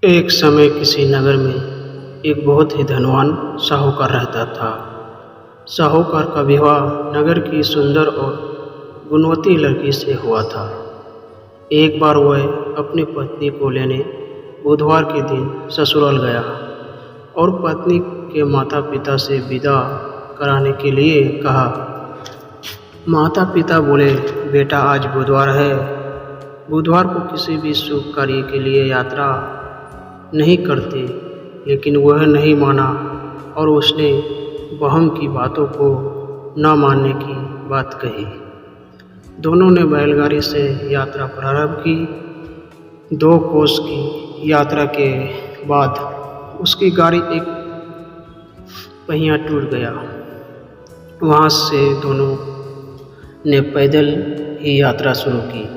एक समय किसी नगर में एक बहुत ही धनवान साहूकार रहता था। साहूकार का विवाह नगर की सुंदर और गुणवती लड़की से हुआ था। एक बार वह अपनी पत्नी को लेने बुधवार के दिन ससुराल गया और पत्नी के माता पिता से विदा कराने के लिए कहा। माता पिता बोले, बेटा आज बुधवार है, बुधवार को किसी भी शुभ कार्य के लिए यात्रा नहीं करते। लेकिन वह नहीं माना और उसने बहम की बातों को न मानने की बात कही। दोनों ने बैलगाड़ी से यात्रा प्रारंभ की। 2 कोस की यात्रा के बाद उसकी गाड़ी एक पहिया टूट गया। वहाँ से दोनों ने पैदल ही यात्रा शुरू की।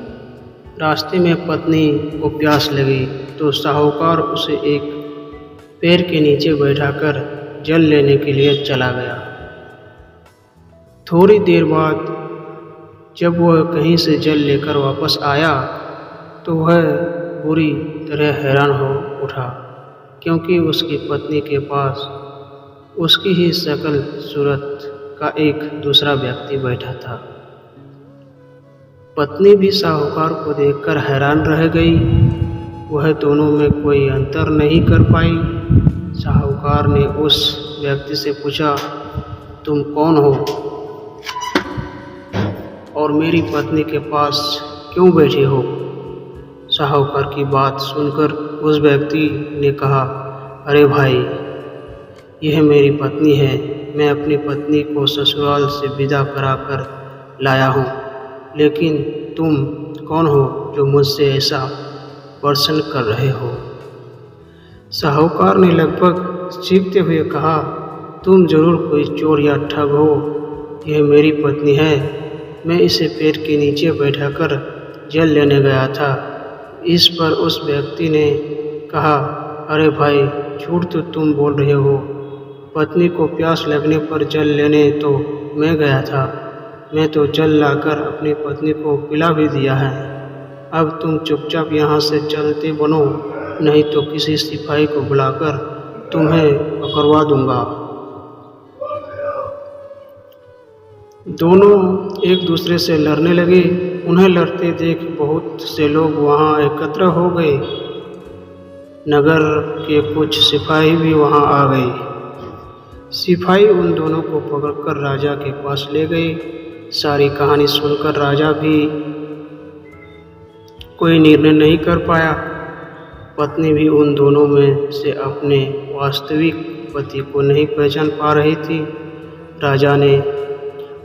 रास्ते में पत्नी को प्यास लगी तो साहूकार उसे एक पेड़ के नीचे बैठाकर जल लेने के लिए चला गया। थोड़ी देर बाद जब वह कहीं से जल लेकर वापस आया तो वह बुरी तरह हैरान हो उठा, क्योंकि उसकी पत्नी के पास उसकी ही शक्ल सूरत का एक दूसरा व्यक्ति बैठा था। पत्नी भी साहूकार को देखकर हैरान रह गई। वह दोनों में कोई अंतर नहीं कर पाई। साहूकार ने उस व्यक्ति से पूछा, तुम कौन हो और मेरी पत्नी के पास क्यों बैठे हो? साहूकार की बात सुनकर उस व्यक्ति ने कहा, अरे भाई, यह मेरी पत्नी है। मैं अपनी पत्नी को ससुराल से विदा कराकर लाया हूँ। लेकिन तुम कौन हो जो मुझसे ऐसा प्रश्न कर रहे हो? साहूकार ने लगभग चीखते हुए कहा, तुम जरूर कोई चोर या ठग हो। यह मेरी पत्नी है। मैं इसे पेड़ के नीचे बैठाकर जल लेने गया था। इस पर उस व्यक्ति ने कहा, अरे भाई, झूठ तो तुम बोल रहे हो। पत्नी को प्यास लगने पर जल लेने तो मैं गया था। मैं तो जल लाकर अपनी पत्नी को पिला भी दिया है। अब तुम चुपचाप यहाँ से चलते बनो, नहीं तो किसी सिपाही को बुलाकर तुम्हें पकड़वा दूंगा। दोनों एक दूसरे से लड़ने लगे। उन्हें लड़ते देख बहुत से लोग वहाँ एकत्र हो गए। नगर के कुछ सिपाही भी वहाँ आ गए। सिपाही उन दोनों को पकड़कर राजा के पास ले गए। सारी कहानी सुनकर राजा भी कोई निर्णय नहीं कर पाया। पत्नी भी उन दोनों में से अपने वास्तविक पति को नहीं पहचान पा रही थी। राजा ने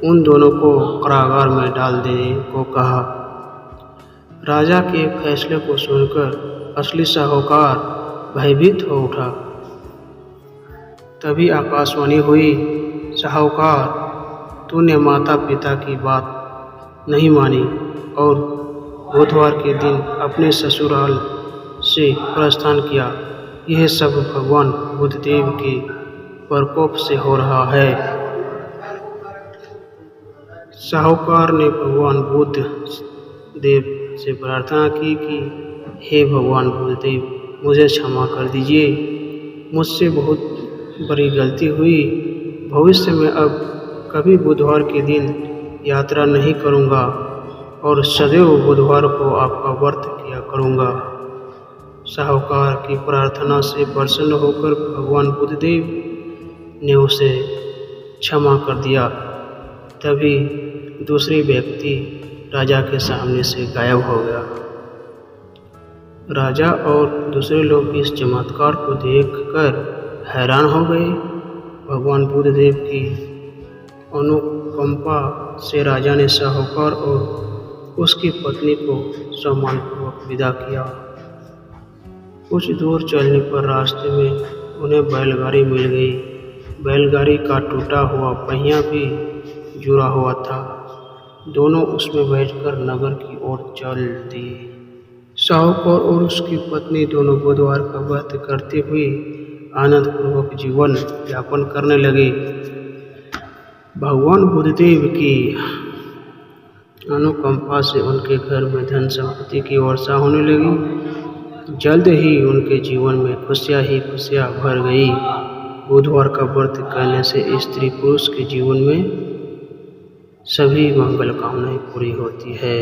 उन दोनों को कारागार में डाल देने को कहा। राजा के फैसले को सुनकर असली साहूकार भयभीत हो उठा। तभी आकाशवाणी हुई, साहूकार, तूने माता पिता की बात नहीं मानी और बुधवार के दिन अपने ससुराल से प्रस्थान किया। यह सब भगवान बुद्धदेव के प्रकोप से हो रहा है। साहूकार ने भगवान बुद्ध देव से प्रार्थना की कि हे भगवान बुद्धदेव, मुझे क्षमा कर दीजिए। मुझसे बहुत बड़ी गलती हुई। भविष्य में अब कभी बुधवार के दिन यात्रा नहीं करूँगा और सदैव बुधवार को आपका व्रत किया करूँगा। साहूकार की प्रार्थना से प्रसन्न होकर भगवान बुद्धदेव ने उसे क्षमा कर दिया। तभी दूसरी व्यक्ति राजा के सामने से गायब हो गया। राजा और दूसरे लोग इस चमत्कार को देखकर हैरान हो गए। भगवान बुद्धदेव की अनुकंपा से राजा ने साहूकार और उसकी पत्नी को सम्मानपूर्वक विदा किया। कुछ दूर चलने पर रास्ते में उन्हें बैलगाड़ी मिल गई। बैलगाड़ी का टूटा हुआ पहिया भी जुड़ा हुआ था। दोनों उसमें बैठकर नगर की ओर चल दिए। साहूकार और उसकी पत्नी दोनों बुधवार का व्रत करते हुए आनंदपूर्वक जीवन यापन करने लगे। भगवान बुद्धदेव की अनुकंपा से उनके घर में धन संपत्ति की वर्षा होने लगी। जल्द ही उनके जीवन में खुशियाँ ही खुशियाँ भर गई। बुधवार का व्रत करने से स्त्री पुरुष के जीवन में सभी मंगल कामनाएं पूरी होती है।